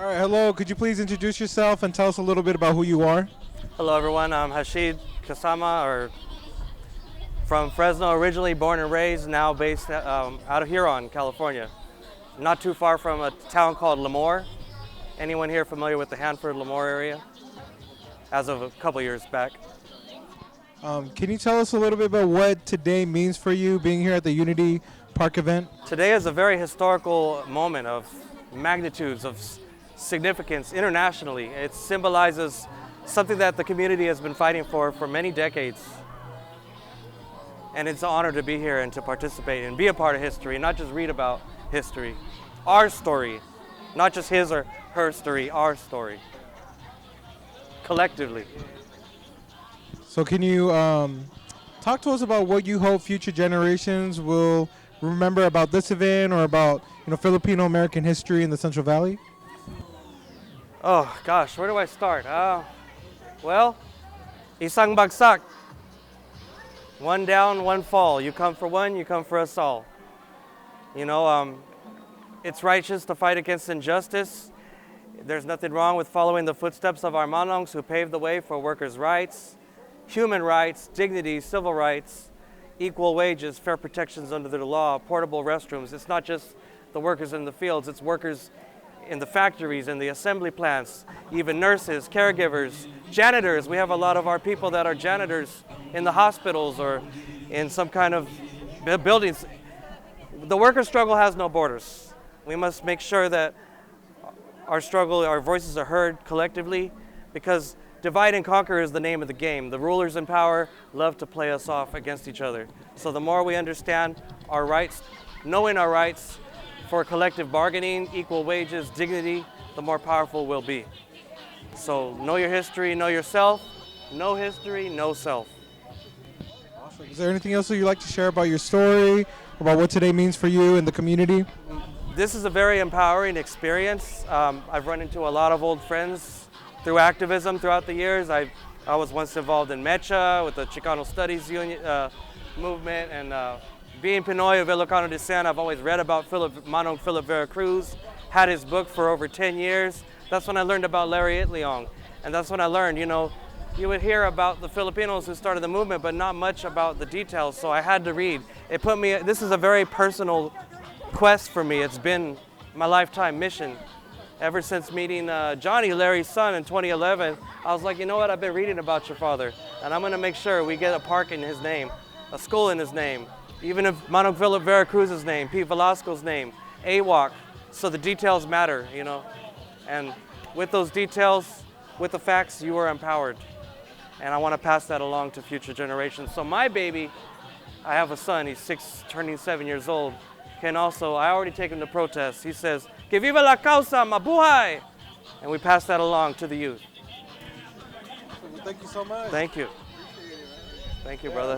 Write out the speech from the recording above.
All right, hello. Could you please introduce yourself and tell us a little bit about who you are? Hello everyone, I'm Hashid Kasama, or from Fresno, originally born and raised, now based out of Huron, California. Not too far from a town called Lemoore. Anyone here familiar with the Hanford-Lemoore area? As of a couple years back. Can you tell us a little bit about what today means for you being here at the Unity Park event? Today is a very historical moment of magnitudes, of significance internationally. It symbolizes something that the community has been fighting for many decades. And it's an honor to be here and to participate and be a part of history, not just read about history. Our story, not just his or her story, our story, collectively. So can you talk to us about what you hope future generations will remember about this event or about Filipino American history in the Central Valley? Oh gosh, where do I start? Well, isang bagsak. One down, one fall. You come for one, you come for us all. It's righteous to fight against injustice. There's nothing wrong with following the footsteps of our Manongs who paved the way for workers' rights, human rights, dignity, civil rights, equal wages, fair protections under the law, portable restrooms. It's not just the workers in the fields, it's workers in the factories, in the assembly plants, even nurses, caregivers, janitors. We have a lot of our people that are janitors in the hospitals or in some kind of buildings. The worker struggle has no borders. We must make sure that our struggle, our voices are heard collectively, because divide and conquer is the name of the game. The rulers in power love to play us off against each other. So the more we understand our rights, knowing our rights for collective bargaining, equal wages, dignity, the more powerful we'll be. So know your history, know yourself. No history, no self. Awesome. Is there anything else that you'd like to share about your story, about what today means for you and the community? This is a very empowering experience. I've run into a lot of old friends through activism throughout the years. I was once involved in Mecha with the Chicano Studies Union movement, and being Pinoy of Ilocano descent, I've always read about Manong Philip Veracruz, had his book for over 10 years. That's when I learned about Larry Itliong, and that's when I learned, you would hear about the Filipinos who started the movement, but not much about the details, so I had to read. This is a very personal quest for me. It's been my lifetime mission. Ever since meeting Johnny, Larry's son, in 2011, I was like, you know what, I've been reading about your father, and I'm gonna make sure we get a park in his name, a school in his name, even if Manong Philip Veracruz's name, Pete Velasco's name, AWOC, so the details matter, And with those details, with the facts, you are empowered. And I want to pass that along to future generations. So my baby, I have a son, he's 6, turning 7 years old, I already take him to protest. He says, "Que viva la causa, mabuhay!" And we pass that along to the youth. Thank you so much. Thank you. Thank you, brother.